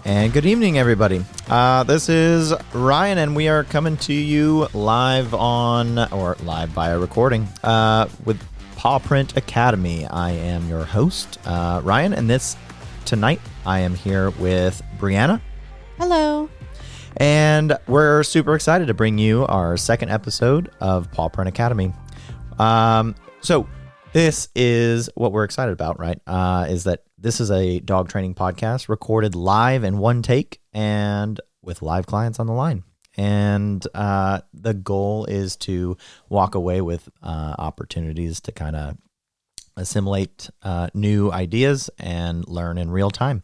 And good evening, everybody. This is Ryan, and we are coming to you live via recording with Paw Print Academy. I am your host, Ryan, and tonight I am here with Brianna. Hello. And we're super excited to bring you our second episode of Paw Print Academy. So this is what we're excited about, right? Is that this is a dog training podcast recorded live in one take and with live clients on the line. And the goal is to walk away with opportunities to kind of assimilate new ideas and learn in real time.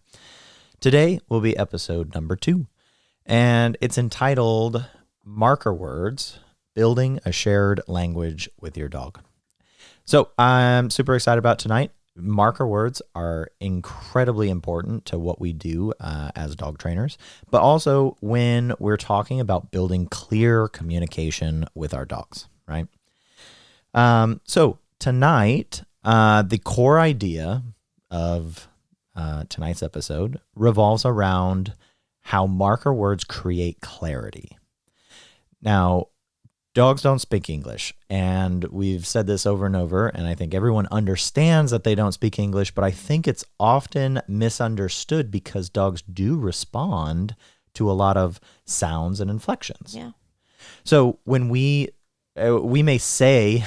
Today will be episode number 2, and it's entitled Marker Words, Building a Shared Language with Your Dog. So I'm super excited about tonight. Marker words are incredibly important to what we do as dog trainers, but also when we're talking about building clear communication with our dogs, right? So tonight, the core idea of tonight's episode revolves around how marker words create clarity. Now, dogs don't speak English, and we've said this over and over, and I think everyone understands that they don't speak English, but I think it's often misunderstood because dogs do respond to a lot of sounds and inflections. Yeah. So when we may say,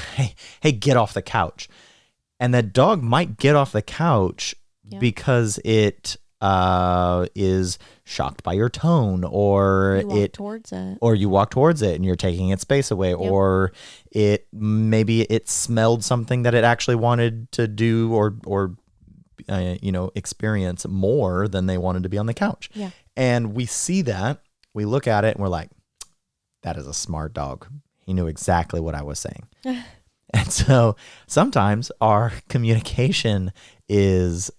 hey, get off the couch, and the dog might get off the couch because it is shocked by your tone, or you walk towards it and you're taking its space away, or maybe it smelled something that it actually wanted to do or experience more than they wanted to be on the couch. Yeah. And we see that, we look at it and we're like, that is a smart dog. He knew exactly what I was saying. And so sometimes our communication is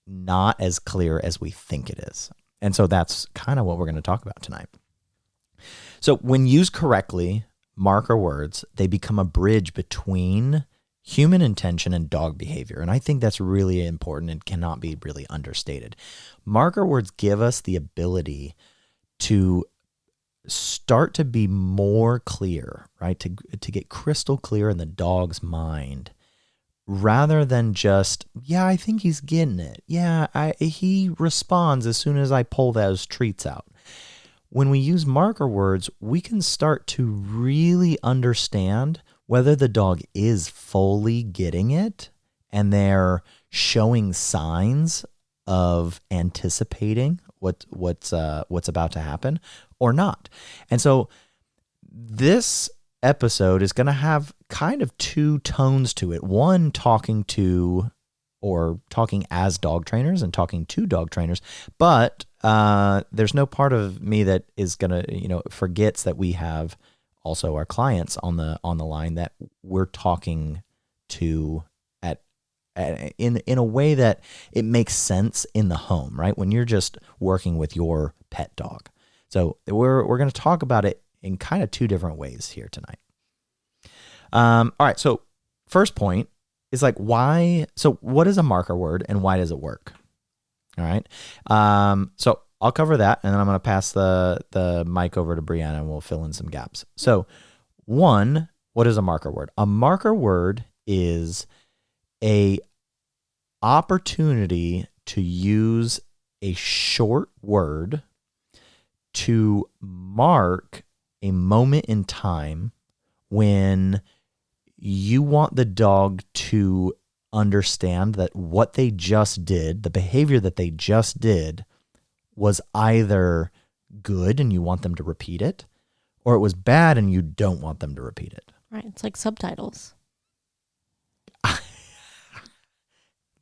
not as clear as we think it is. And so that's kind of what we're going to talk about tonight. So when used correctly, marker words, they become a bridge between human intention and dog behavior. And I think that's really important and cannot be really understated. Marker words give us the ability to start to be more clear, right? To get crystal clear in the dog's mind, rather than just, I think he's getting it. He responds as soon as I pull those treats out. When we use marker words, we can start to really understand whether the dog is fully getting it and they're showing signs of anticipating what's about to happen or not. And so this episode is going to have kind of 2 tones to it. One, talking as dog trainers and talking to dog trainers, but there's no part of me that is going to, forgets that we have also our clients on the line that we're talking to in a way that it makes sense in the home, right? When you're just working with your pet dog. So we're going to talk about it in kind of 2 different ways here tonight. All right. So first point is like, why? So what is a marker word and why does it work? All right. So I'll cover that, and then I'm going to pass the mic over to Brianna and we'll fill in some gaps. So 1, what is a marker word? A marker word is a opportunity to use a short word to mark a moment in time when you want the dog to understand that what they just did, the behavior that they just did, was either good and you want them to repeat it, or it was bad and you don't want them to repeat it. Right. It's like subtitles.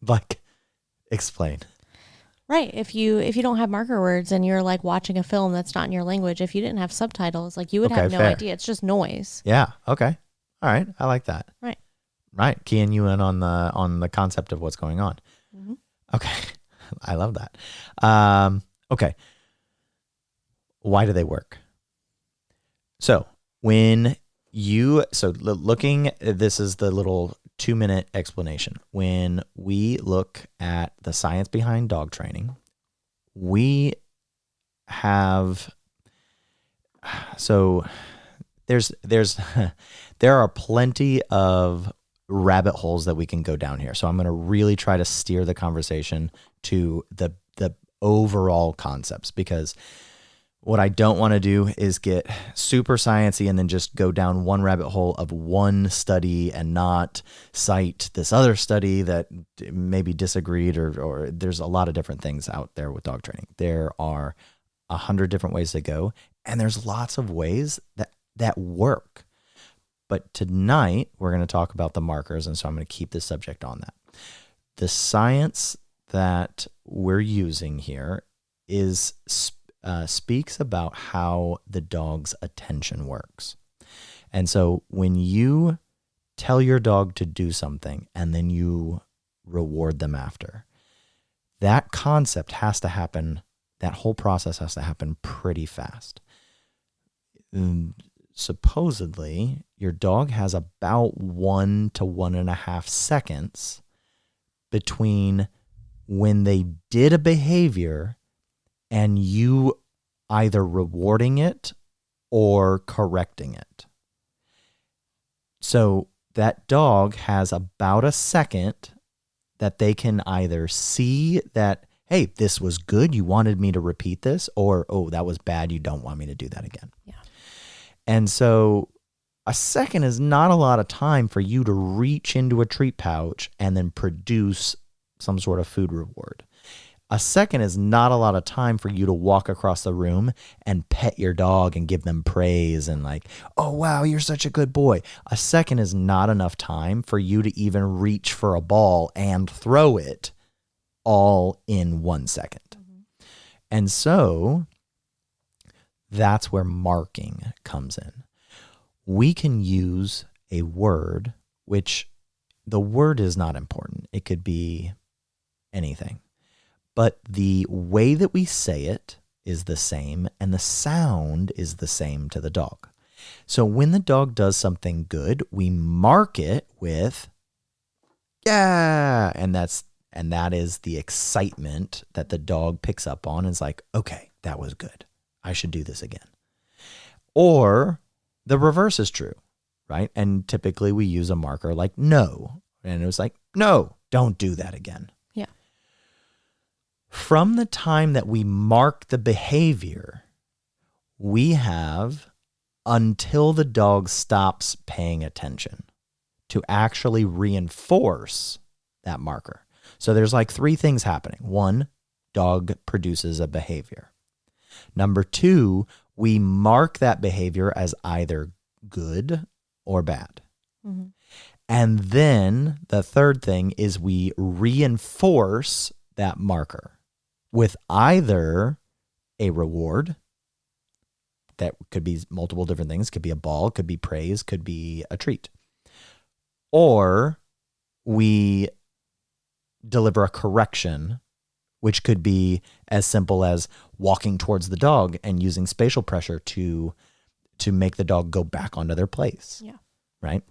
Like, explain. Right. If you don't have marker words and you're like watching a film that's not in your language, if you didn't have subtitles, like you would have no idea. It's just noise. Yeah. Okay. All right. I like that. Right. Right. Keying you in on the concept of what's going on. Mm-hmm. Okay. I love that. Okay. Why do they work? So looking, this is the little 2-minute explanation. When we look at the science behind dog training, we have, so there's there are plenty of rabbit holes that we can go down here. So I'm going to really try to steer the conversation to the overall concepts, because what I don't want to do is get super sciencey and then just go down one rabbit hole of one study and not cite this other study that maybe disagreed, or there's a lot of different things out there with dog training. There are 100 different ways to go, and there's lots of ways that work. But tonight we're going to talk about the markers, and so I'm going to keep this subject on that. The science that we're using here is speaks about how the dog's attention works. And so when you tell your dog to do something and then you reward them after, that concept has to happen, that whole process has to happen pretty fast. Supposedly, your dog has about 1 to 1.5 seconds between when they did a behavior and you either rewarding it or correcting it. So that dog has about a second that they can either see that, hey, this was good, you wanted me to repeat this, or, oh, that was bad, you don't want me to do that again. Yeah. And so a second is not a lot of time for you to reach into a treat pouch and then produce some sort of food reward. A second is not a lot of time for you to walk across the room and pet your dog and give them praise and like, oh, wow, you're such a good boy. A second is not enough time for you to even reach for a ball and throw it all in 1 second. Mm-hmm. And so that's where marking comes in. We can use a word, which the word is not important. It could be anything. But the way that we say it is the same, and the sound is the same to the dog. So when the dog does something good, we mark it with, yeah, and that is the excitement that the dog picks up on. It's like, okay, that was good. I should do this again. Or the reverse is true, right? And typically we use a marker like no, and it was like, no, don't do that again. Yeah. From the time that we mark the behavior, we have until the dog stops paying attention to actually reinforce that marker. So there's like 3 things happening. 1, dog produces a behavior. Number 2, we mark that behavior as either good or bad. Mm-hmm. And then the third thing is we reinforce that marker with either a reward, that could be multiple different things, could be a ball, could be praise, could be a treat, or we deliver a correction, which could be as simple as walking towards the dog and using spatial pressure to make the dog go back onto their place. Yeah. Right?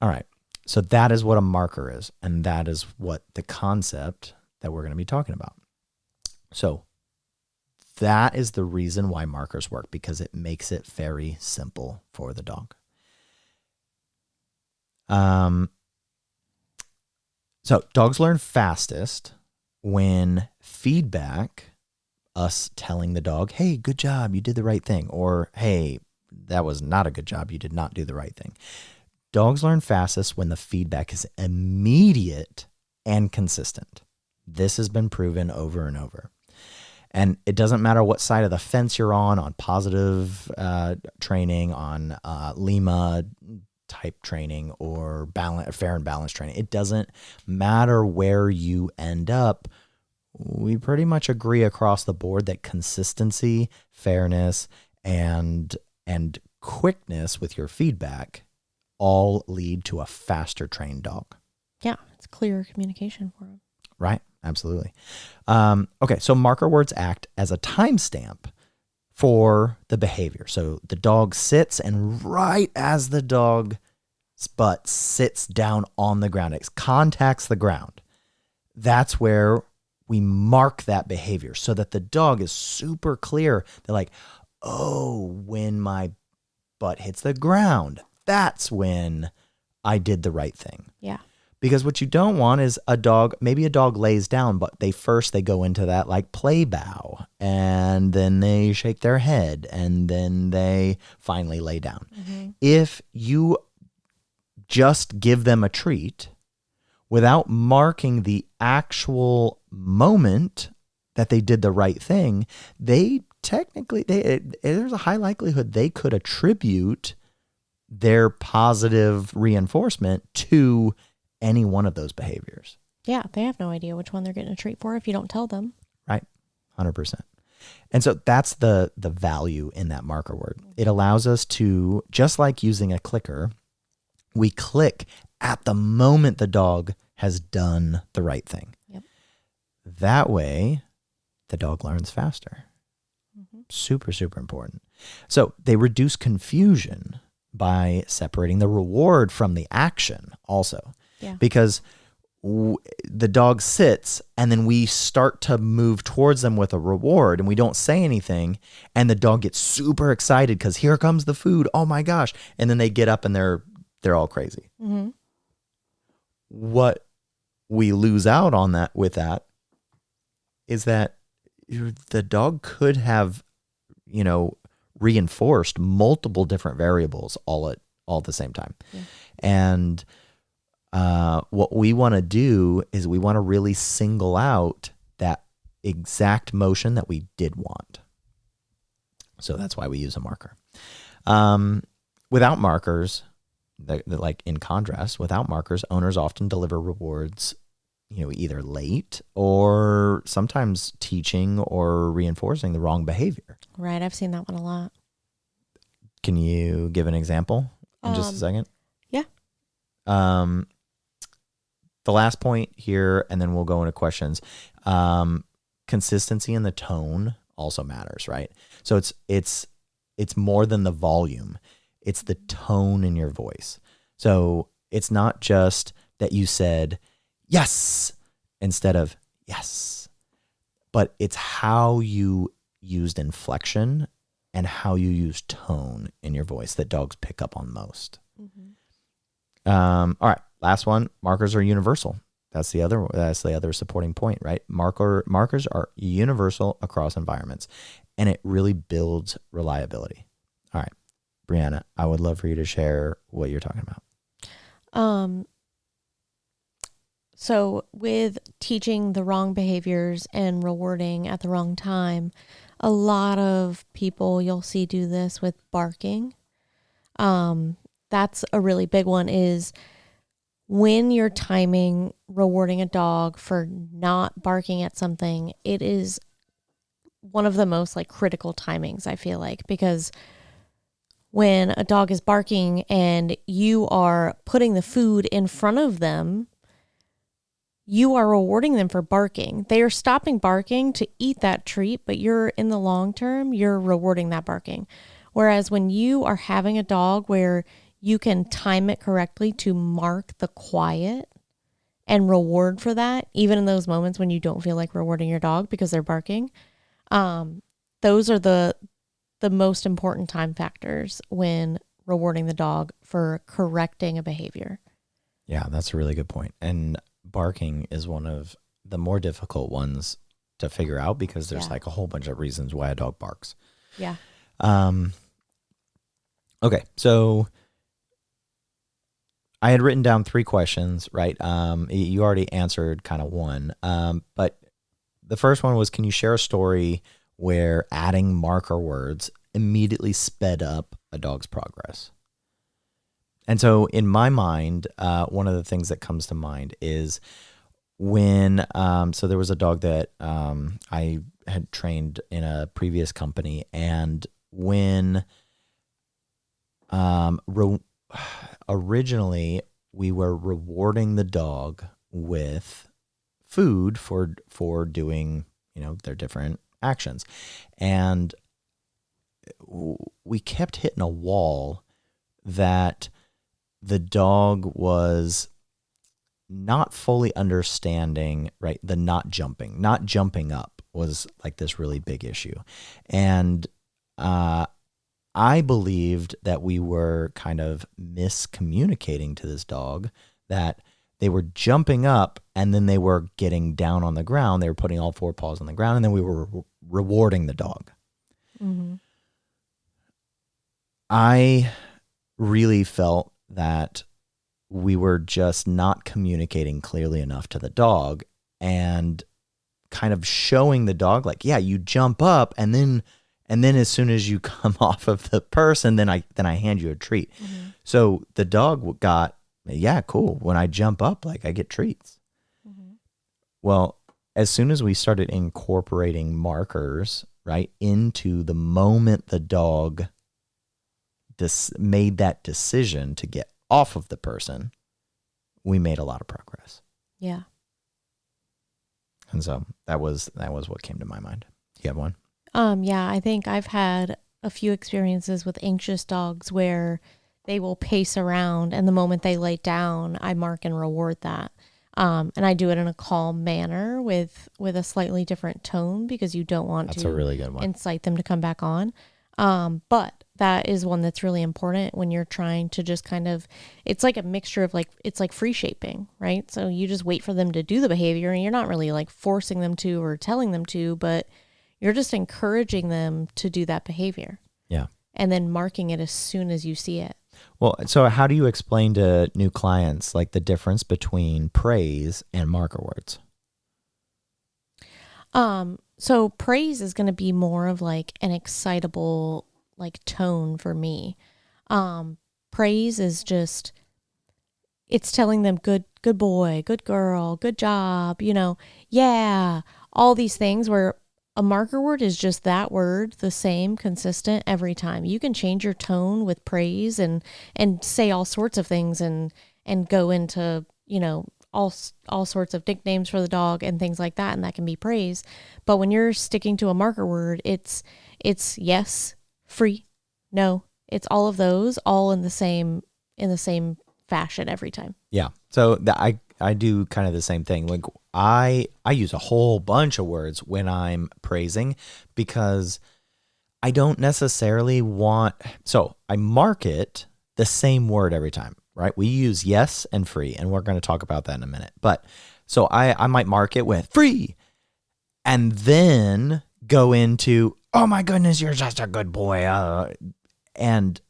All right. So that is what a marker is, and that is what the concept that we're going to be talking about. So that is the reason why markers work, because it makes it very simple for the dog. So dogs learn fastest when feedback, us telling the dog, hey, good job, you did the right thing, or hey, that was not a good job, you did not do the right thing. Dogs learn fastest when the feedback is immediate and consistent. This has been proven over and over. And it doesn't matter what side of the fence you're on positive training, on Lima type training, or fair and balanced training. It doesn't matter where you end up. We pretty much agree across the board that consistency, fairness, and quickness with your feedback all lead to a faster trained dog. Yeah, it's clear communication for them. Right, absolutely. Okay, so marker words act as a timestamp for the behavior. So the dog sits, and right as the dog's butt sits down on the ground, it contacts the ground, that's where we mark that behavior so that the dog is super clear. They're like, oh, when my butt hits the ground, that's when I did the right thing. Yeah. Because what you don't want is maybe a dog lays down, but they go into that like play bow, and then they shake their head, and then they finally lay down. Mm-hmm. If you just give them a treat without marking the actual moment that they did the right thing, there's a high likelihood they could attribute their positive reinforcement to any one of those behaviors. Yeah, they have no idea which one they're getting a treat for if you don't tell them. Right, 100%. And so that's the value in that marker word. It allows us to, just like using a clicker, we click at the moment the dog has done the right thing. Yep. That way, the dog learns faster. Mm-hmm. Super, super important. So they reduce confusion by separating the reward from the action also. Yeah. Because the dog sits and then we start to move towards them with a reward and we don't say anything, and the dog gets super excited because here comes the food. Oh my gosh. And then they get up and they're all crazy. Mm-hmm. What we lose out on with that is that the dog could have, reinforced multiple different variables all at the same time. Yeah. And what we want to do is we want to really single out that exact motion that we did want. So that's why we use a marker. Without markers, like in contrast, without markers, owners often deliver rewards, either late or sometimes teaching or reinforcing the wrong behavior. Right. I've seen that one a lot. Can you give an example in just a second? Yeah. The last point here, and then we'll go into questions. Consistency in the tone also matters, right? So it's more than the volume. It's the tone in your voice. So it's not just that you said yes instead of yes, but it's how you used inflection and how you use tone in your voice that dogs pick up on most. Mm-hmm. All right. Last one, markers are universal. That's the other supporting point, right? Markers are universal across environments, and it really builds reliability. All right, Brianna, I would love for you to share what you're talking about. So with teaching the wrong behaviors and rewarding at the wrong time, a lot of people you'll see do this with barking. That's a really big one, is when you're timing rewarding a dog for not barking at something, it is one of the most critical timings, I feel like, because when a dog is barking and you are putting the food in front of them, you are rewarding them for barking. They are stopping barking to eat that treat, but in the long term, you're rewarding that barking. Whereas when you are having a dog where you can time it correctly to mark the quiet and reward for that, even in those moments when you don't feel like rewarding your dog because they're barking. Those are the most important time factors when rewarding the dog for correcting a behavior. Yeah, that's a really good point. And barking is one of the more difficult ones to figure out because there's a whole bunch of reasons why a dog barks. Yeah. Okay, so I had written down 3 questions, right? You already answered kind of one. But the first one was, can you share a story where adding marker words immediately sped up a dog's progress? And so in my mind, one of the things that comes to mind is when, so there was a dog that I had trained in a previous company, and when originally we were rewarding the dog with food for doing, their different actions. And we kept hitting a wall that the dog was not fully understanding, right? The not jumping up was like this really big issue. And I believed that we were kind of miscommunicating to this dog that they were jumping up and then they were getting down on the ground. They were putting all four paws on the ground, and then we were rewarding the dog. Mm-hmm. I really felt that we were just not communicating clearly enough to the dog and kind of showing the dog like, yeah, you jump up and then as soon as you come off of the person, then I hand you a treat. Mm-hmm. So the dog got, yeah, cool. When I jump up, like I get treats. Mm-hmm. Well, as soon as we started incorporating markers, right, into the moment the dog made that decision to get off of the person, we made a lot of progress. Yeah. And so that was what came to my mind. You have one? Yeah, I think I've had a few experiences with anxious dogs where they will pace around, and the moment they lay down, I mark and reward that. And I do it in a calm manner with a slightly different tone, because you don't want That's to a really good one. incite them to come back on. But that is one that's really important when you're trying to just kind of, it's like a mixture of like, it's like free shaping, right? So you just wait for them to do the behavior, and you're not really like forcing them to or telling them to, but you're just encouraging them to do that behavior. Yeah. And then marking it as soon as you see it. Well, so how do you explain to new clients like the difference between praise and marker words? So praise is going to be more of like an excitable like tone for me. Praise is just, it's telling them good boy, good girl, good job, yeah, all these things, where a marker word is just that word, the same, consistent every time. You can change your tone with praise and say all sorts of things and go into, all sorts of nicknames for the dog and things like that, and that can be praise. But when you're sticking to a marker word, it's yes, free, no, it's all of those, all in the same fashion every time. Yeah. So I do kind of the same thing. Like I use a whole bunch of words when I'm praising, because I don't necessarily want, so I mark it the same word every time, right? We use yes and free, and we're going to talk about that in a minute. But so I might mark it with free and then go into, oh my goodness, you're just a good boy. And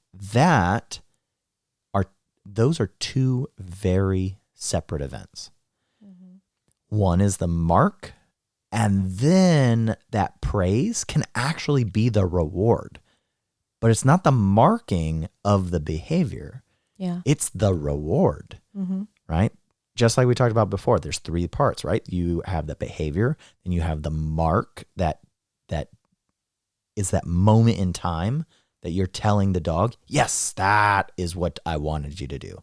those are two very separate events. Mm-hmm. One is the mark, and then that praise can actually be the reward. But it's not the marking of the behavior. Yeah. It's the reward, right? Just like we talked about before, there's three parts, right? You have the behavior, and you have the mark that is that moment in time that you're telling the dog, yes, that is what I wanted you to do.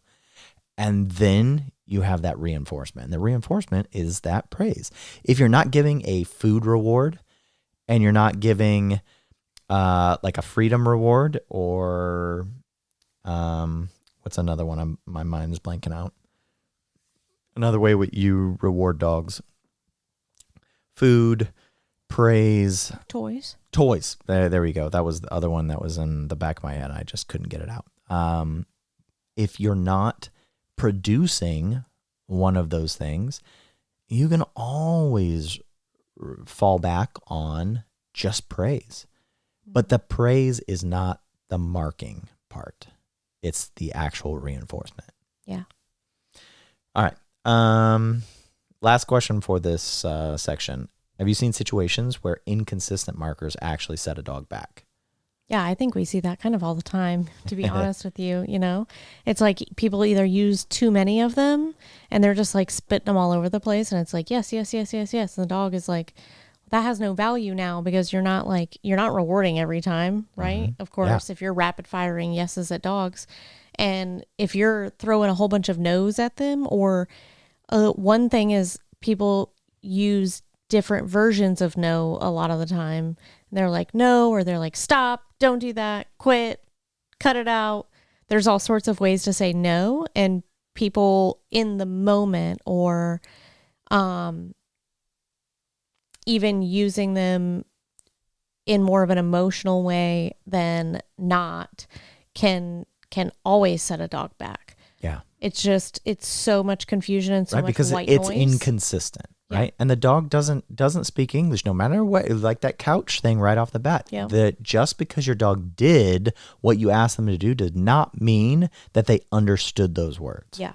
And then you have that reinforcement. And the reinforcement is that praise. If you're not giving a food reward, and you're not giving like a freedom reward, or what's another one? My mind is blanking out. Another way you reward dogs. Food, praise. Toys. There we go. That was the other one that was in the back of my head. I just couldn't get it out. If you're not producing one of those things, you can always fall back on just praise. But the praise is not the marking part. It's the actual reinforcement. Yeah. All right. Last question for this section. Have you seen situations where inconsistent markers actually set a dog back? Yeah, I think we see that kind of all the time, to be honest with you. It's like people either use too many of them and they're just like spitting them all over the place. And it's like, yes, yes, yes, yes, yes. And the dog is like, that has no value now, because you're not rewarding every time, right? Mm-hmm. Of course, If you're rapid firing yeses at dogs, and if you're throwing a whole bunch of no's at them, or one thing is people use different versions of no a lot of the time. They're like, no, or they're like, stop, don't do that, quit, cut it out. There's all sorts of ways to say no. And people in the moment, or even using them in more of an emotional way than not, can always set a dog back. Yeah. It's so much confusion and so Right, much because white it's noise. inconsistent, Yeah. right? And the dog doesn't speak English, no matter what. Like that couch thing right off the bat. Yeah. That just because your dog did what you asked them to do does not mean that they understood those words. Yeah.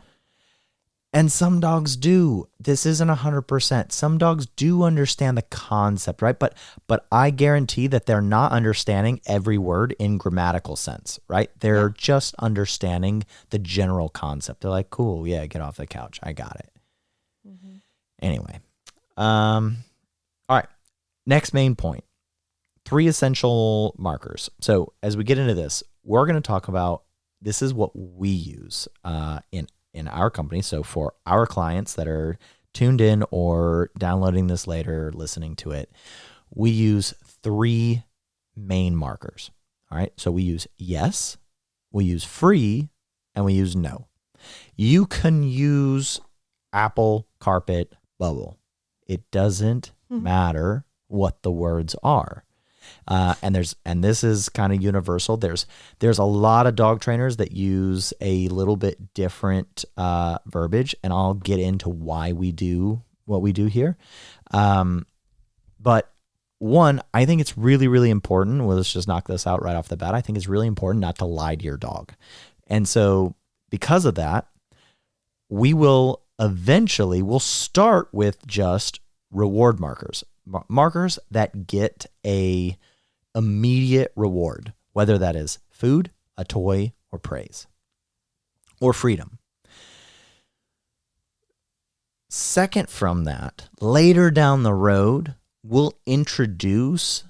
And some dogs do. This isn't 100%. Some dogs do understand the concept, right? But I guarantee that they're not understanding every word in grammatical sense, right? They're just understanding the general concept. They're like, cool, yeah, get off the couch. I got it. Mm-hmm. Anyway. All right. Next main point. 3 essential markers. So as we get into this, we're going to talk about, this is what we use in our company. So for our clients that are tuned in or downloading this later, listening to it, we use 3 main markers. All right. So we use yes, we use free, and we use no. You can use apple, carpet, bubble. It doesn't matter what the words are. And this is kind of universal. There's a lot of dog trainers that use a little bit different verbiage, and I'll get into why we do what we do here. But one, I think it's really, really important. Well, let's just knock this out right off the bat. I think it's really important not to lie to your dog. And so because of that, we'll start with just reward markers. Markers that get a immediate reward, whether that is food, a toy, or praise, or freedom. Second from that, later down the road, we'll introduce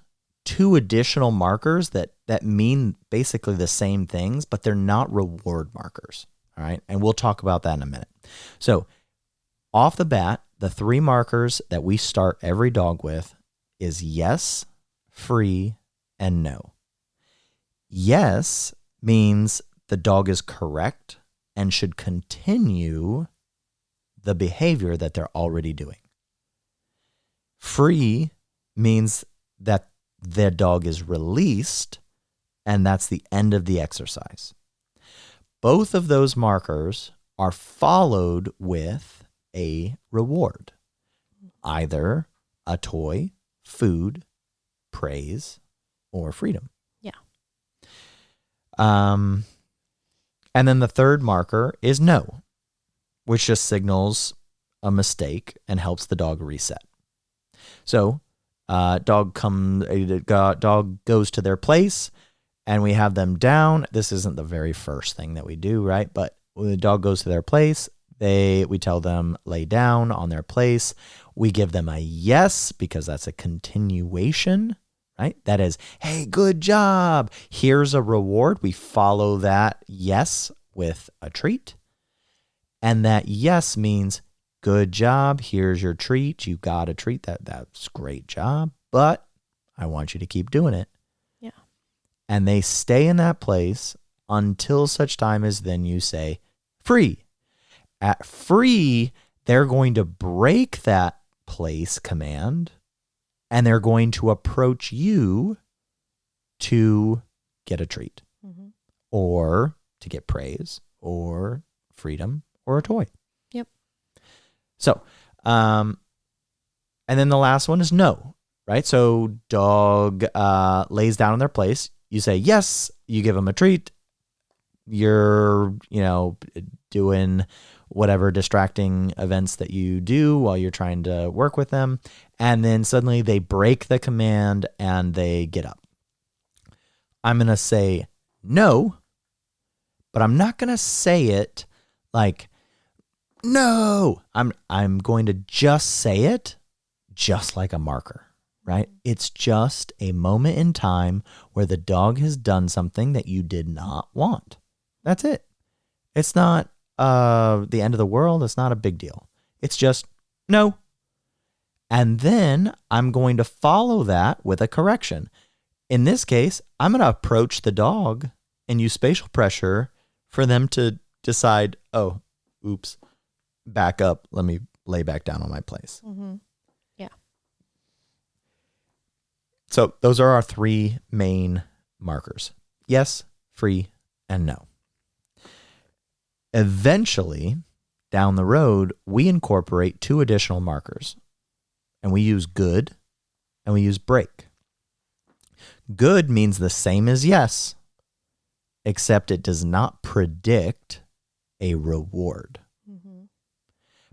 2 additional markers that mean basically the same things, but they're not reward markers. All right. And we'll talk about that in a minute. So off the bat, the 3 markers that we start every dog with is yes, free, and no. Yes means the dog is correct and should continue the behavior that they're already doing. Free means that their dog is released and that's the end of the exercise. Both of those markers are followed with a reward, either a toy, food, praise, or freedom. Yeah. And then the third marker is no, which just signals a mistake and helps the dog reset. So, dog goes to their place, and we have them down. This isn't the very first thing that we do, right? But when the dog goes to their place, we tell them lay down on their place. We give them a yes because that's a continuation, right? That is, hey, good job. Here's a reward. We follow that yes with a treat. And that yes means good job. Here's your treat. You got a treat. That's great job. But I want you to keep doing it. Yeah. And they stay in that place until such time as then you say free. At free, they're going to break that place command and they're going to approach you to get a treat or to get praise or freedom or a toy. Yep. So, and then the last one is no, right? So dog lays down in their place. You say yes, you give them a treat. You're, doing whatever distracting events that you do while you're trying to work with them. And then suddenly they break the command and they get up. I'm going to say no, but I'm not going to say it like, no. I'm going to just say it just like a marker, right? It's just a moment in time where the dog has done something that you did not want. That's it. It's not the end of the world. It's not a big deal. It's just no. And then I'm going to follow that with a correction. In this case, I'm going to approach the dog and use spatial pressure for them to decide, oh, oops, back up. Let me lay back down on my place. Mm-hmm. Yeah. So those are our three main markers. Yes, free, and no. Eventually, down the road, we incorporate two additional markers, and we use good and we use break. Good means the same as yes, except it does not predict a reward. Mm-hmm.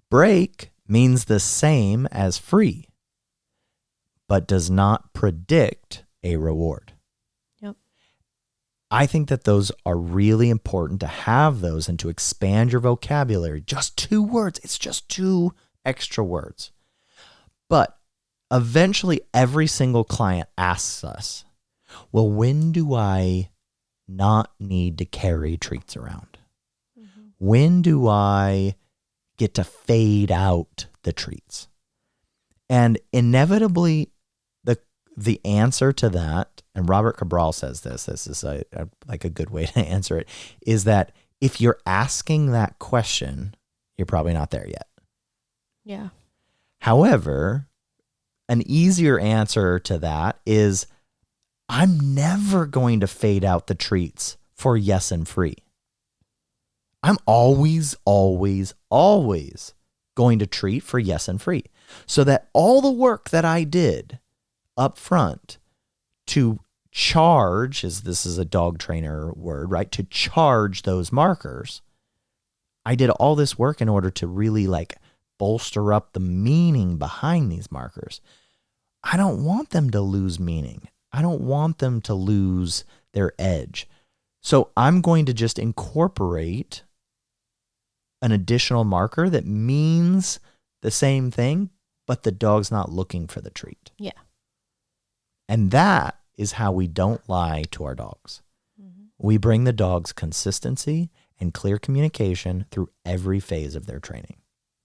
Break means the same as free, but does not predict a reward. Yep. I think that those are really important to have those and to expand your vocabulary. Just 2 words. It's just 2 extra words. But eventually every single client asks us, well, when do I not need to carry treats around? Mm-hmm. When do I get to fade out the treats? And inevitably, the answer to that, and Robert Cabral says this is a good way to answer it, is that if you're asking that question, you're probably not there yet. Yeah. However, an easier answer to that is, I'm never going to fade out the treats for yes and free. I'm always, always, always going to treat for yes and free, so that all the work that I did up front to charge, as this is a dog trainer word, right? To charge those markers. I did all this work in order to really bolster up the meaning behind these markers. I don't want them to lose meaning. I don't want them to lose their edge. So I'm going to just incorporate an additional marker that means the same thing, but the dog's not looking for the treat. Yeah. And that is how we don't lie to our dogs. Mm-hmm. We bring the dogs consistency and clear communication through every phase of their training.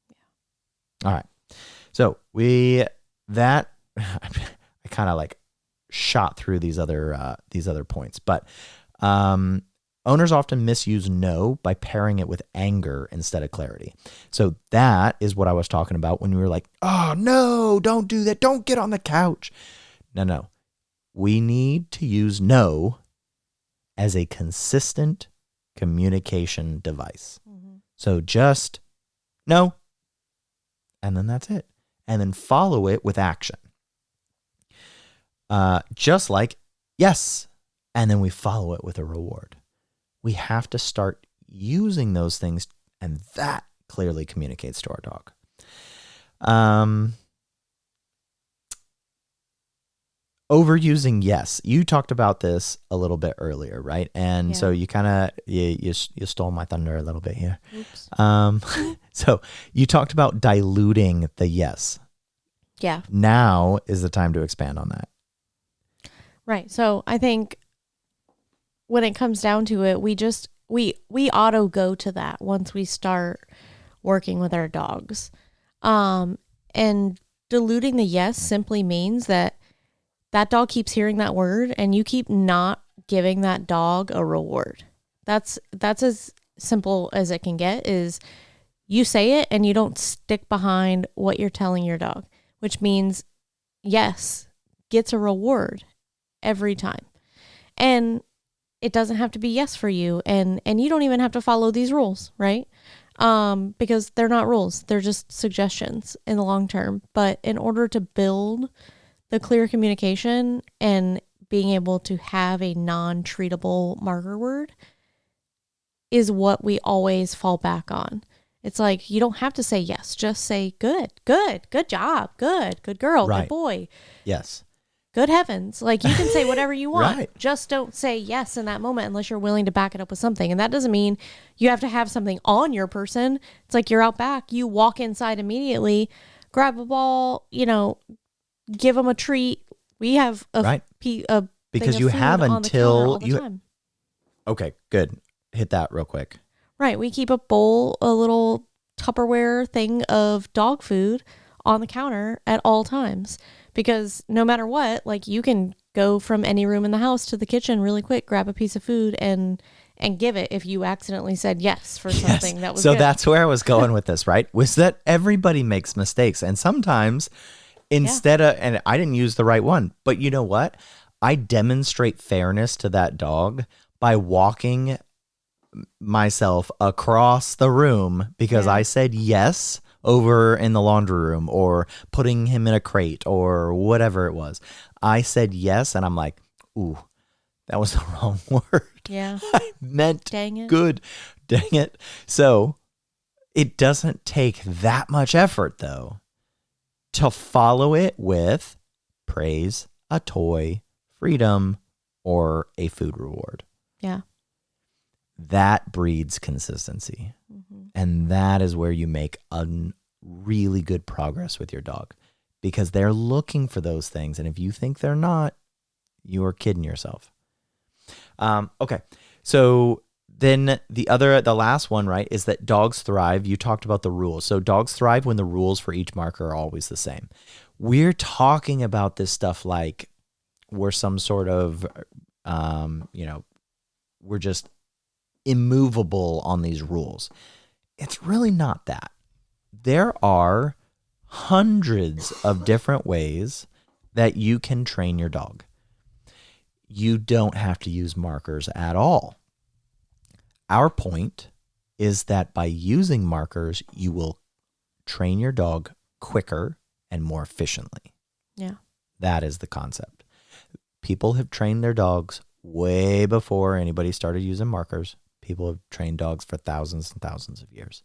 Yeah. All right. So I kind of shot through these other points, but owners often misuse no by pairing it with anger instead of clarity. So that is what I was talking about when we were like, oh no, don't do that. Don't get on the couch. No. We need to use no as a consistent communication device. Mm-hmm. So just no, and then that's it. And then follow it with action. Just like yes, and then we follow it with a reward. We have to start using those things, and that clearly communicates to our dog. Overusing yes. You talked about this a little bit earlier, right? And so you kind of you stole my thunder a little bit here. Oops. So you talked about diluting the yes. Yeah. Now is the time to expand on that. Right. So I think when it comes down to it, we auto go to that once we start working with our dogs. And diluting the yes simply means that dog keeps hearing that word and you keep not giving that dog a reward. That's as simple as it can get, is you say it and you don't stick behind what you're telling your dog, which means yes gets a reward every time. And it doesn't have to be yes for you. And you don't even have to follow these rules, right? Because they're not rules. They're just suggestions in the long term. But in order to build the clear communication and being able to have a non-treatable marker word is what we always fall back on. It's like, you don't have to say yes. Just say good job, good girl, right. Good boy. Yes. Good heavens. You can say whatever you want. Right. Just don't say yes in that moment unless you're willing to back it up with something. And that doesn't mean you have to have something on your person. It's like you're out back. You walk inside immediately, grab a ball, give them a treat. We have a because you have until you. Time. Okay, good. Hit that real quick. Right. We keep a little Tupperware thing of dog food on the counter at all times, because no matter what, you can go from any room in the house to the kitchen really quick, grab a piece of food and and give it if you accidentally said yes for something that was so good. that's where I was going with this, right? Was that everybody makes mistakes. And sometimes instead of, and I didn't use the right one, but you know what? I demonstrate fairness to that dog by walking myself across the room because I said yes over in the laundry room or putting him in a crate or whatever it was. I said yes, and I'm like, ooh, that was the wrong word. Yeah. I meant Dang it. good. Dang it. So it doesn't take that much effort, though, to follow it with praise, a toy, freedom, or a food reward. Yeah. That breeds consistency. Mm-hmm. And that is where you make a really good progress with your dog because they're looking for those things. And if you think they're not, you are kidding yourself. Okay. So then the last one, right, is that dogs thrive. You talked about the rules. So dogs thrive when the rules for each marker are always the same. We're talking about this stuff like we're some sort of, we're just immovable on these rules. It's really not that. There are hundreds of different ways that you can train your dog. You don't have to use markers at all. Our point is that by using markers, you will train your dog quicker and more efficiently. Yeah. That is the concept. People have trained their dogs way before anybody started using markers. People have trained dogs for thousands and thousands of years.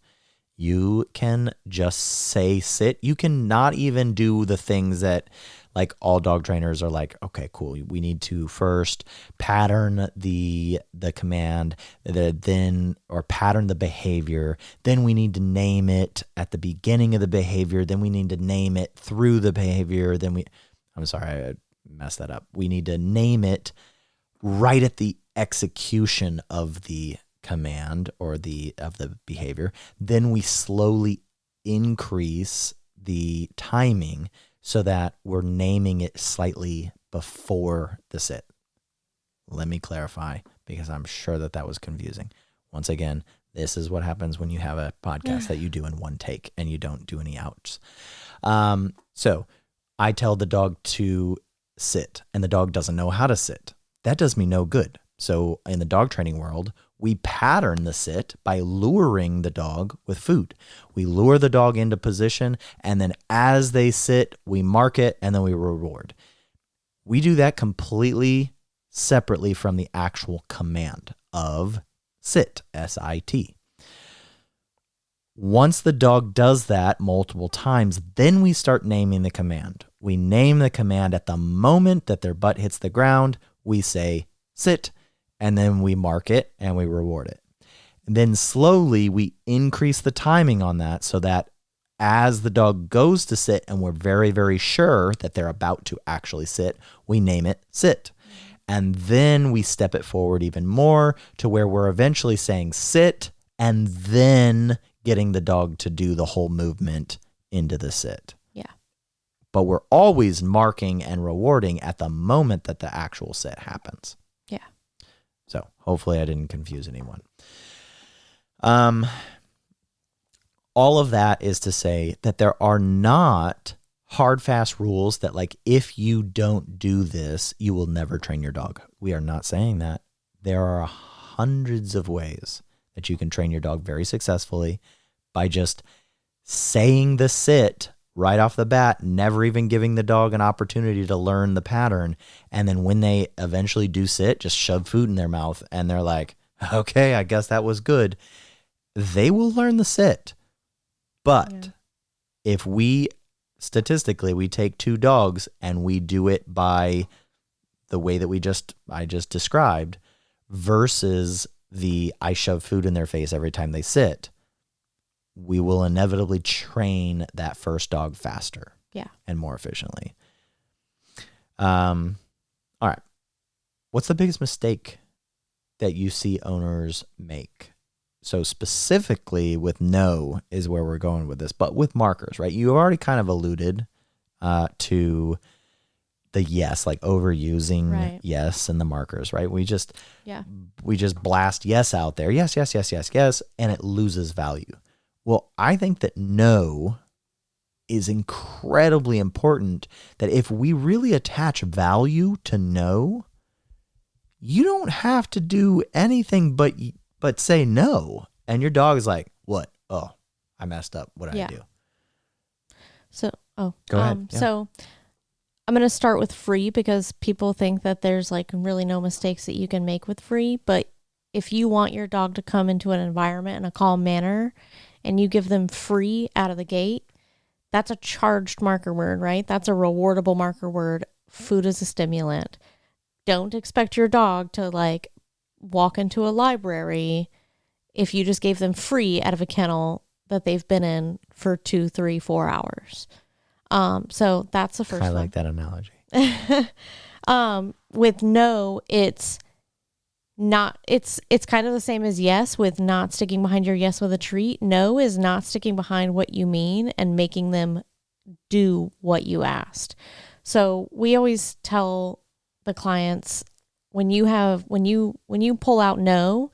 You can just say sit. You can not even do the things that like all dog trainers are like, okay, cool. We need to first pattern the command, or pattern the behavior. Then we need to name it at the beginning of the behavior. Then we need to name it through the behavior. I'm sorry, I messed that up. We need to name it right at the execution of the command or of the behavior. Then we slowly increase the timing so that we're naming it slightly before the sit. Let me clarify because I'm sure that was confusing. Once again, this is what happens when you have a podcast that you do in one take and you don't do any outs. So I tell the dog to sit and the dog doesn't know how to sit. That does me no good. So in the dog training world, we pattern the sit by luring the dog with food. We lure the dog into position, and then as they sit, we mark it, and then we reward. We do that completely separately from the actual command of sit, S-I-T. Once the dog does that multiple times, then we start naming the command. We name the command at the moment that their butt hits the ground. We say sit, and then we mark it and we reward it. And then slowly we increase the timing on that so that as the dog goes to sit and we're very, very sure that they're about to actually sit, we name it sit. And then we step it forward even more to where we're eventually saying sit and then getting the dog to do the whole movement into the sit. Yeah. But we're always marking and rewarding at the moment that the actual sit happens. Yeah. So hopefully I didn't confuse anyone. All of that is to say that there are not hard, fast rules that like, if you don't do this, you will never train your dog. We are not saying that. There are hundreds of ways that you can train your dog very successfully by just saying the sit right off the bat, never even giving the dog an opportunity to learn the pattern. And then when they eventually do sit, just shove food in their mouth and they're like, okay, I guess that was good. They will learn the sit. But if statistically, we take two dogs and we do it by the way that I just described versus I shove food in their face every time they sit, we will inevitably train that first dog faster and more efficiently. All right. What's the biggest mistake that you see owners make? So specifically with no is where we're going with this, but with markers, right? You already kind of alluded to the yes, like overusing Right. yes and the markers, right? We just Yeah. blast yes out there. Yes, yes, yes, yes, yes, and it loses value. Well, I think that no is incredibly important, that if we really attach value to no, you don't have to do anything but say no. And your dog is like, what? Oh, I messed up. What did I do? So, Go ahead. Yeah. So I'm going to start with free because people think that there's like really no mistakes that you can make with free. But if you want your dog to come into an environment in a calm manner and you give them free out of the gate, that's a charged marker word, right? That's a rewardable marker word. Food is a stimulant. Don't expect your dog to like walk into a library if you just gave them free out of a kennel that they've been in for 2, 3, 4 hours. So that's the first I one. like that analogy. With no, it's kind of the same as yes with not sticking behind your yes with a treat. No is not sticking behind what you mean and making them do what you asked. So we always tell the clients when you pull out no,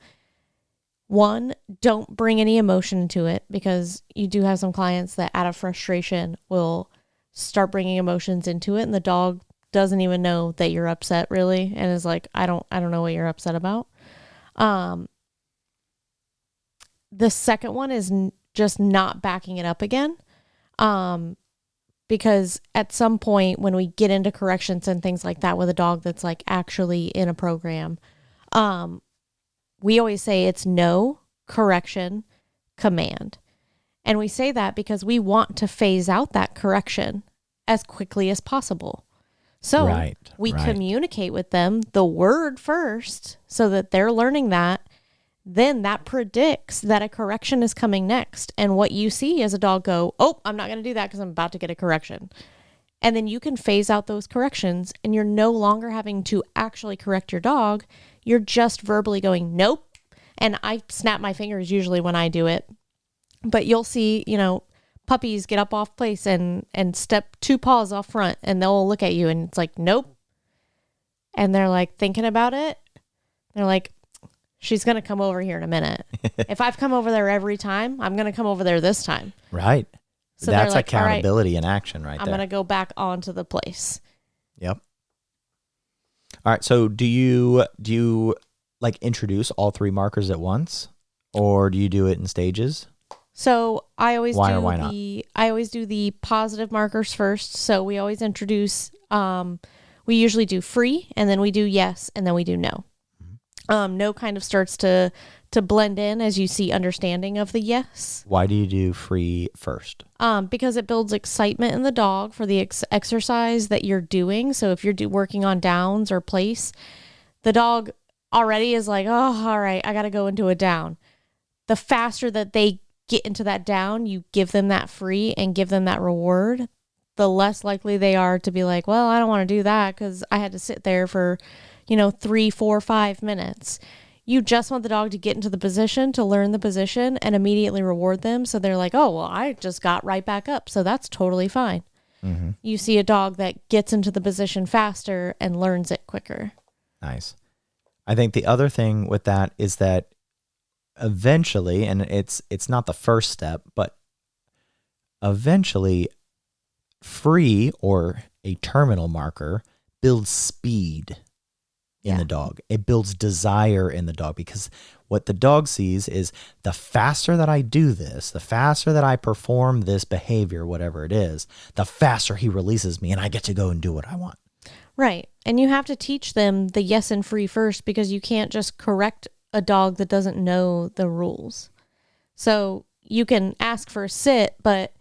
one, don't bring any emotion into it, because you do have some clients that out of frustration will start bringing emotions into it, and the dog doesn't even know that you're upset really, and is like, I don't know what you're upset about. The second one is just not backing it up again. Because at some point when we get into corrections and things like that with a dog that's like actually in a program, we always say it's no, correction, command. And we say that because we want to phase out that correction as quickly as possible. So we communicate with them the word first so that they're learning that. Then that predicts that a correction is coming next. And what you see as a dog go, oh, I'm not going to do that because I'm about to get a correction. And then you can phase out those corrections and you're no longer having to actually correct your dog. You're just verbally going, nope. And I snap my fingers usually when I do it. But you'll see, puppies get up off place and step 2 paws off front, and they'll look at you and it's like, nope. And they're like thinking about it. They're like, she's going to come over here in a minute. If I've come over there every time, I'm going to come over there this time. Right. So that's like, accountability in action right I'm there. going to go back onto the place. Yep. All right. So do you like introduce all 3 markers at once, or do you do it in stages? So I always I always do the positive markers first. So we always introduce, we usually do free, and then we do yes, and then we do no. No kind of starts to blend in as you see understanding of the yes. Why do you do free first? Because it builds excitement in the dog for the exercise that you're doing. So if you're working on downs or place, the dog already is like, oh, all right, I got to go into a down. The faster that they get into that down, you give them that free and give them that reward, the less likely they are to be like, well, I don't want to do that because I had to sit there for 3, 4, 5 minutes. You just want the dog to get into the position, to learn the position, and immediately reward them. So they're like, oh, well, I just got right back up. So that's totally fine. Mm-hmm. You see a dog that gets into the position faster and learns it quicker. Nice. I think the other thing with that is that eventually, and it's not the first step, but eventually free or a terminal marker builds speed in the dog. It builds desire in the dog, because what the dog sees is the faster that I do this, the faster that I perform this behavior, whatever it is, the faster he releases me and I get to go and do what I want. Right. And you have to teach them the yes and free first, because you can't just correct a dog that doesn't know the rules. So you can ask for a sit, but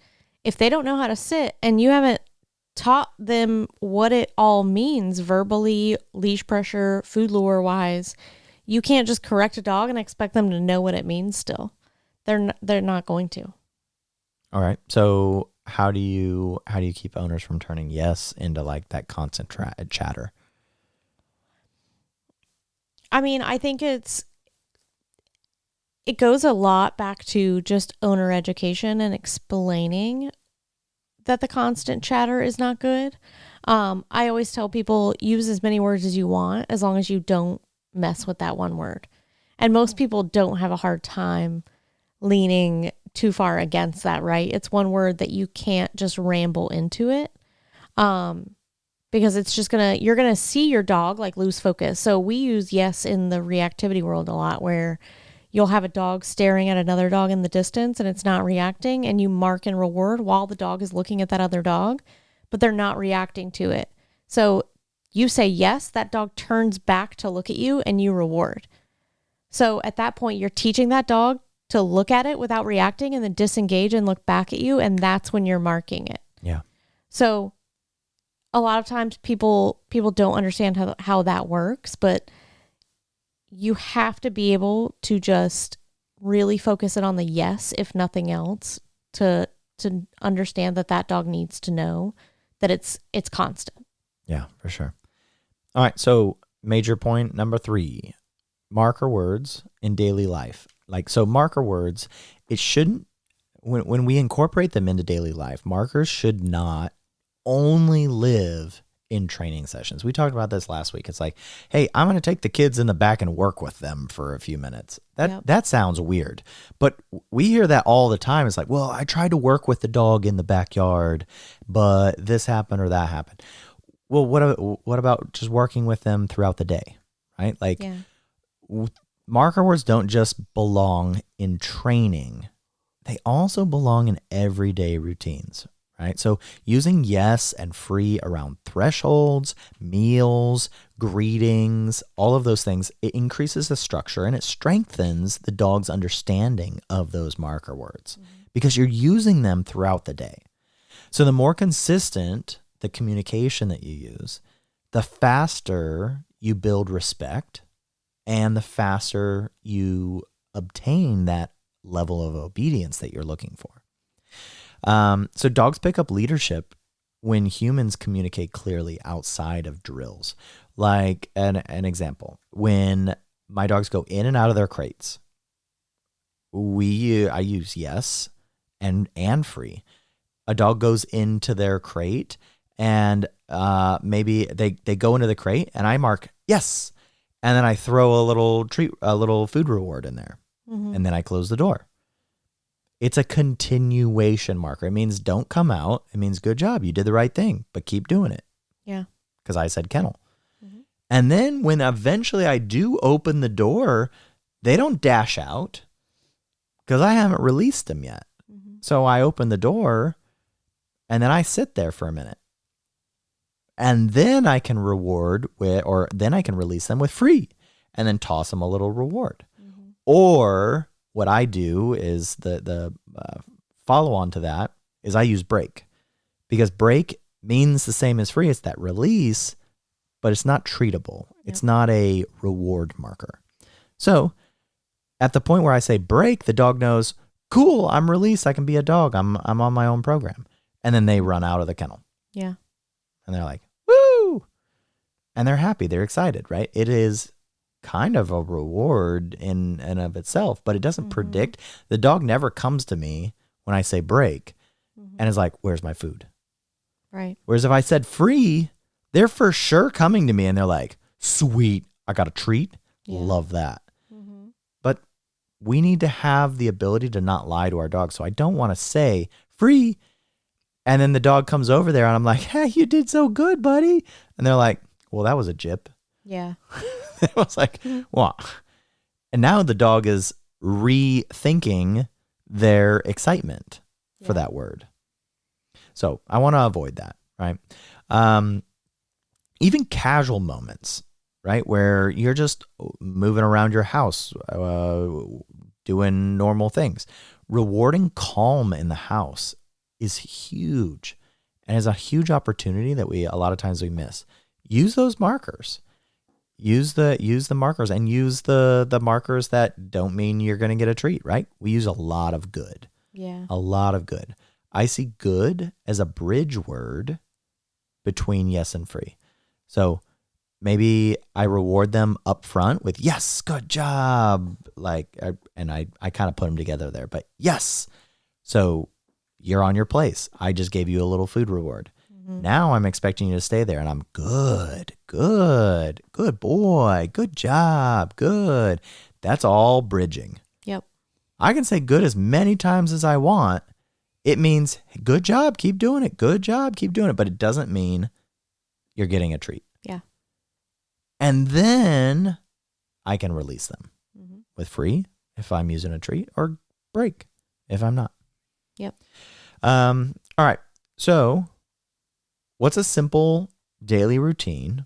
if they don't know how to sit and you haven't taught them what it all means verbally, leash pressure, food lure wise, you can't just correct a dog and expect them to know what it means still. They're not going to. All right. So how do you keep owners from turning yes into like that constant chatter? I mean, I think it goes a lot back to just owner education and explaining that the constant chatter is not good. I always tell people use as many words as you want as long as you don't mess with that one word. And most people don't have a hard time leaning too far against that, right? It's one word that you can't just ramble into it. Because it's just you're gonna see your dog like lose focus. So we use yes in the reactivity world a lot, where you'll have a dog staring at another dog in the distance and it's not reacting, and you mark and reward while the dog is looking at that other dog, but they're not reacting to it. So you say yes, that dog turns back to look at you and you reward. So at that point, you're teaching that dog to look at it without reacting and then disengage and look back at you, and that's when you're marking it. Yeah. So a lot of times people don't understand how that works, but you have to be able to just really focus it on the yes, if nothing else, to understand that dog needs to know that it's constant. Yeah, for sure. All right. So major point number 3, marker words in daily life. So marker words, it shouldn't, when we incorporate them into daily life, markers should not only live in training sessions. We talked about this last week. It's like, hey, I'm going to take the kids in the back and work with them for a few minutes. That sounds weird, but we hear that all the time. It's like, well, I tried to work with the dog in the backyard, but this happened or that happened. Well, what about just working with them throughout the day, right? Marker words don't just belong in training. They also belong in everyday routines, right? So using yes and free around thresholds, meals, greetings, all of those things, it increases the structure and it strengthens the dog's understanding of those marker words because you're using them throughout the day. So the more consistent the communication that you use, the faster you build respect and the faster you obtain that level of obedience that you're looking for. So dogs pick up leadership when humans communicate clearly outside of drills. Like an example, when my dogs go in and out of their crates, I use yes and free. A dog goes into their crate and maybe they go into the crate and I mark yes, and then I throw a little food reward in there, and then I close the door. It's a continuation marker. It means don't come out. It means good job. You did the right thing, but keep doing it. Yeah. Because I said kennel. And then when eventually I do open the door, they don't dash out because I haven't released them yet. So I open the door and then I sit there for a minute. And then I can then I can release them with free and then toss them a little reward. Or what I do is the follow on to that is I use break, because break means the same as free. It's that release, but it's not treatable. Yep. It's not a reward marker. So at the point where I say break, the dog knows, cool, I'm released. I can be a dog. I'm on my own program. And then they run out of the kennel. Yeah. And they're like, woo! And they're happy. They're excited, right? It is kind of a reward in and of itself, but it doesn't predict. The dog never comes to me when I say break and is like, where's my food? Right. Whereas if I said free, they're for sure coming to me and they're like, sweet, I got a treat. Yeah. Love that. But we need to have the ability to not lie to our dog. So I don't want to say free. And then the dog comes over there and I'm like, hey, you did so good, buddy. And they're like, well, that was a jip. Yeah. I was like, what? And now the dog is rethinking their excitement for that word. So I want to avoid that, right? Even casual moments, right? Where you're just moving around your house, doing normal things. Rewarding calm in the house is huge and is a huge opportunity that a lot of times we miss. Use those markers. Use the markers and use the markers that don't mean you're going to get a treat, right? We use a lot of good. Yeah. A lot of good. I see good as a bridge word between yes and free. So maybe I reward them up front with yes, good job. I kind of put them together there, but yes. So you're on your place. I just gave you a little food reward. Now I'm expecting you to stay there, and I'm good boy, good job, good. That's all bridging. Yep. I can say good as many times as I want. It means good job, keep doing it. Good job, keep doing it. But it doesn't mean you're getting a treat. Yeah. And then I can release them with free if I'm using a treat, or break if I'm not. Yep. All right. So what's a simple daily routine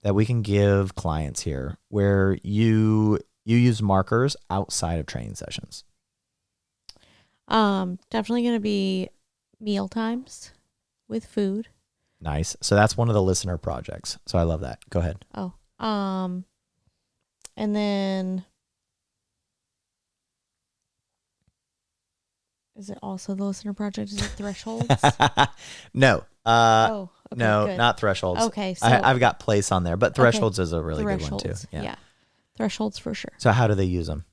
that we can give clients here where you use markers outside of training sessions? Definitely going to be meal times with food. Nice. So that's one of the listener projects. So I love that. Go ahead. Oh, and then is it also the listener project? Is it thresholds? No. Okay, no, good. not thresholds. Okay, so I've got place on there, but thresholds is a really good one too. Yeah. Thresholds for sure. So how do they use them?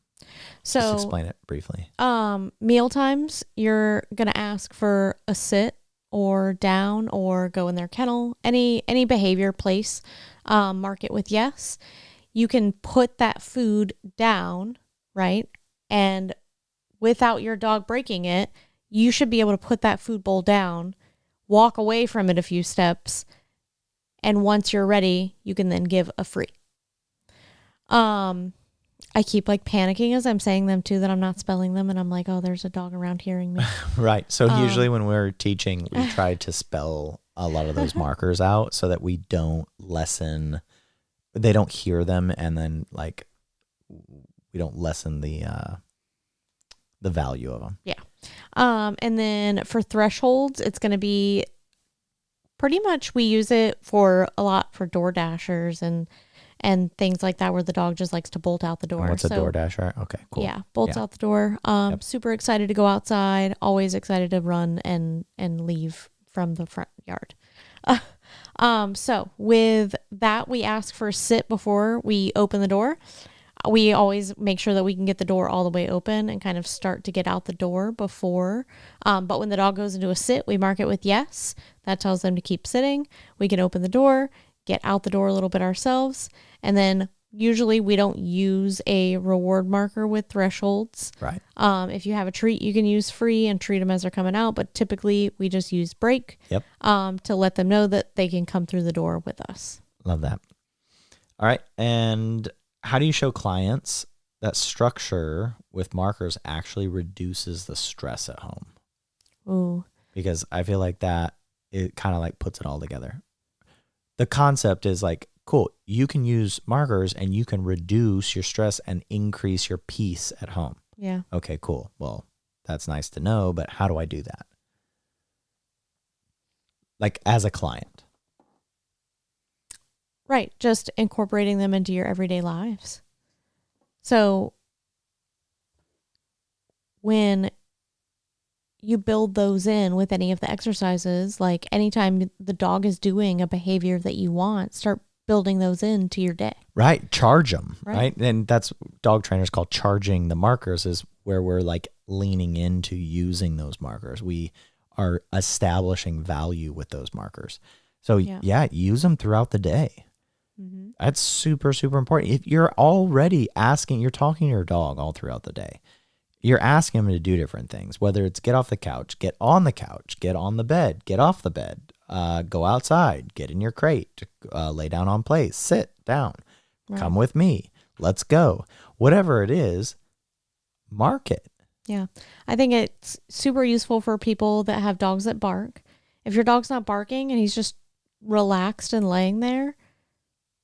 So just explain it briefly. Meal times, you're gonna ask for a sit or down or go in their kennel, any behavior place, mark it with yes. You can put that food down, right? And without your dog breaking it, you should be able to put that food bowl down, walk away from it a few steps, and once you're ready, you can then give a free. I keep like panicking as I'm saying them too, that I'm not spelling them, and I'm like, oh, there's a dog around hearing me. Right. So usually when we're teaching, we try to spell a lot of those markers out so that we don't lessen, they don't hear them, and then like we don't lessen the value of them. Yeah. And then for thresholds, it's going to be pretty much, we use it for a lot for door dashers and things like that, where the dog just likes to bolt out the door. And what's a door dasher? Okay, cool. Yeah, bolts out the door. Super excited to go outside. Always excited to run and leave from the front yard. So with that, we ask for a sit before we open the door. We always make sure that we can get the door all the way open and kind of start to get out the door before. But when the dog goes into a sit, we mark it with yes. That tells them to keep sitting. We can open the door, get out the door a little bit ourselves. And then usually we don't use a reward marker with thresholds. Right. If you have a treat, you can use free and treat them as they're coming out. But typically we just use break. Yep. To let them know that they can come through the door with us. Love that. All right. And how do you show clients that structure with markers actually reduces the stress at home? Ooh. Because I feel like that, it kind of like puts it all together. The concept is like, cool, you can use markers and you can reduce your stress and increase your peace at home. Yeah. Okay, cool. Well, that's nice to know, but how do I do that? Like as a client. Right. Just incorporating them into your everyday lives. So when you build those in with any of the exercises, like anytime the dog is doing a behavior that you want, start building those into your day. Right. Charge them. Right. And that's dog trainers call charging the markers, is where we're like leaning into using those markers. We are establishing value with those markers. So yeah, use them throughout the day. Mm-hmm. That's super, super important. If you're already asking, you're talking to your dog all throughout the day. You're asking them to do different things, whether it's get off the couch, get on the couch, get on the bed, get off the bed, go outside, get in your crate, lay down on place, sit down, come with me, let's go. Whatever it is, mark it. Yeah. I think it's super useful for people that have dogs that bark. If your dog's not barking and he's just relaxed and laying there,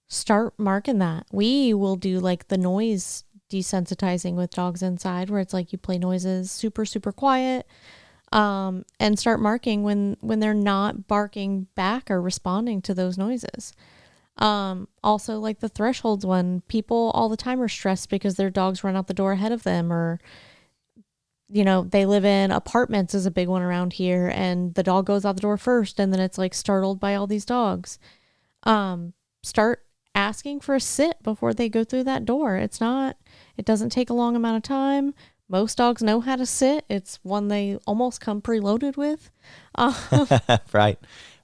start marking that. We will do like the noise desensitizing with dogs inside, where it's like you play noises super, super quiet, and start marking when they're not barking back or responding to those noises. Also like the thresholds one, people all the time are stressed because their dogs run out the door ahead of them, or, you know, they live in apartments is a big one around here, and the dog goes out the door first, and then it's like startled by all these dogs. Start asking for a sit before they go through that door. It doesn't take a long amount of time. Most dogs know how to sit. It's one they almost come preloaded with. Right.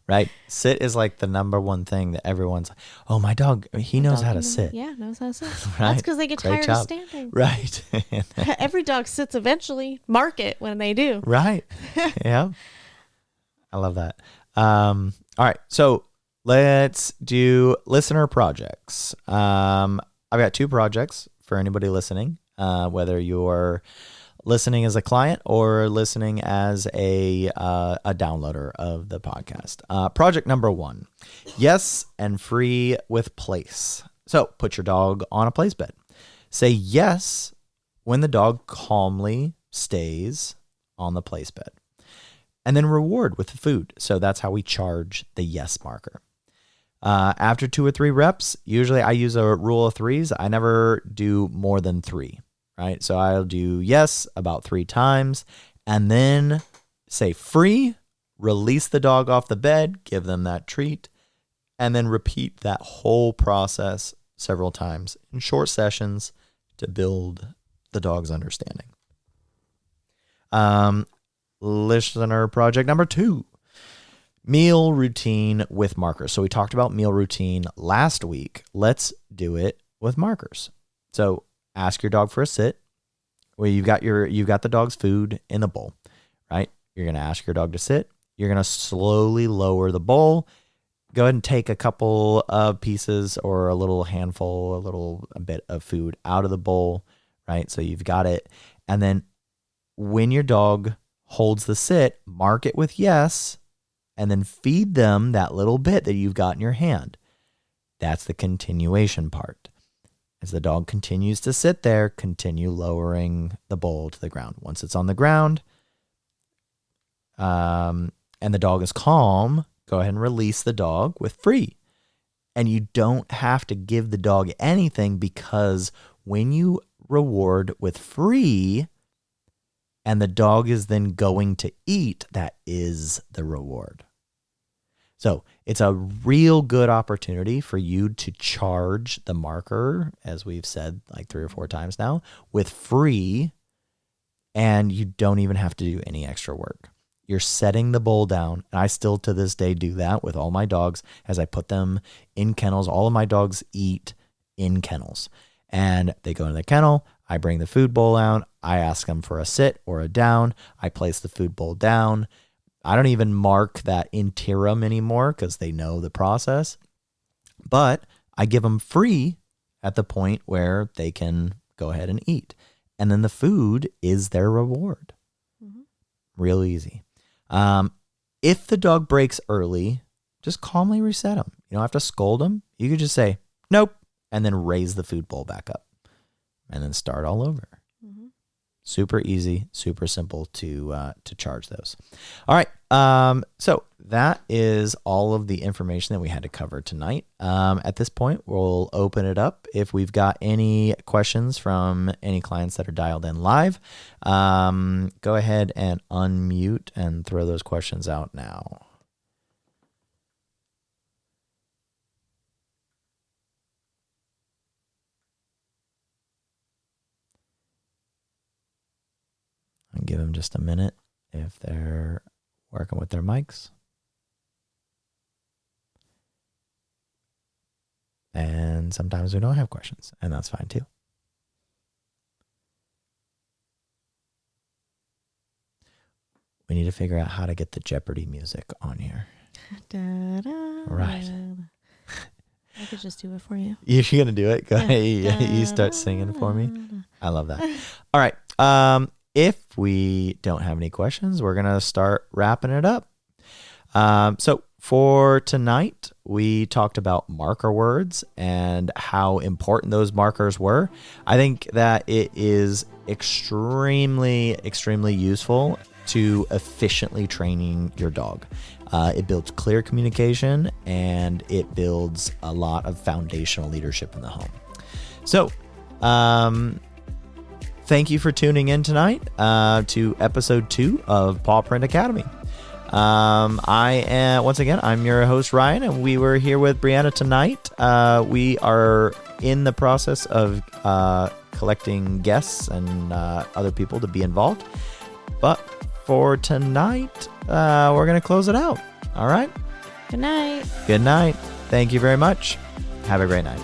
Right? Sit is like the number one thing that everyone's like, oh, my dog, he knows how to sit. Yeah, knows how to sit. Right? That's because they get Great tired job. of standing. Right. Every dog sits eventually. Mark it when they do. Right. Yeah. I love that. All right. So let's do listener projects. I've got 2 projects for anybody listening, whether you're listening as a client or listening as a downloader of the podcast. Project number 1, yes and free with place. So put your dog on a place bed. Say yes when the dog calmly stays on the place bed. And then reward with the food. So that's how we charge the yes marker. After 2 or 3 reps, usually I use a rule of 3s. I never do more than 3. Right? So I'll do yes about 3 times and then say free, release the dog off the bed, give them that treat, and then repeat that whole process several times in short sessions to build the dog's understanding. Listener project number 2, meal routine with markers. So we talked about meal routine last week. Let's do it with markers. So ask your dog for a sit where you've got the dog's food in the bowl, right? You're going to ask your dog to sit. You're going to slowly lower the bowl. Go ahead and take a couple of pieces or a little handful, a bit of food out of the bowl, right? So you've got it. And then when your dog holds the sit, mark it with yes, and then feed them that little bit that you've got in your hand. That's the continuation part. As the dog continues to sit there, continue lowering the bowl to the ground. Once it's on the ground, and the dog is calm, go ahead and release the dog with free. And you don't have to give the dog anything, because when you reward with free and the dog is then going to eat, that is the reward. So it's a real good opportunity for you to charge the marker, as we've said like 3 or 4 times now, with free, and you don't even have to do any extra work. You're setting the bowl down, and I still to this day do that with all my dogs as I put them in kennels. All of my dogs eat in kennels, and they go into the kennel. I bring the food bowl out. I ask them for a sit or a down. I place the food bowl down. I don't even mark that interim anymore because they know the process, but I give them free at the point where they can go ahead and eat. And then the food is their reward. Mm-hmm. Real easy. If the dog breaks early, just calmly reset them. You don't have to scold them. You could just say, nope, and then raise the food bowl back up and then start all over. Mm-hmm. Super easy, super simple to charge those. All right. So that is all of the information that we had to cover tonight. At this point, we'll open it up. If we've got any questions from any clients that are dialed in live, go ahead and unmute and throw those questions out now. And give them just a minute if they're working with their mics. And sometimes we don't have questions, and that's fine too. We need to figure out how to get the Jeopardy music on here. Right. I could just do it for you. You're going to do it? Go ahead. You start singing for me. I love that. All right. If we don't have any questions, we're going to start wrapping it up. So for tonight, we talked about marker words and how important those markers were. I think that it is extremely, extremely useful to efficiently training your dog. It builds clear communication, and it builds a lot of foundational leadership in the home. So, thank you for tuning in tonight to episode 2 of Paw Print Academy. I'm your host, Ryan, and we were here with Brianna tonight. We are in the process of collecting guests and other people to be involved. But for tonight, we're going to close it out. All right. Good night. Good night. Thank you very much. Have a great night.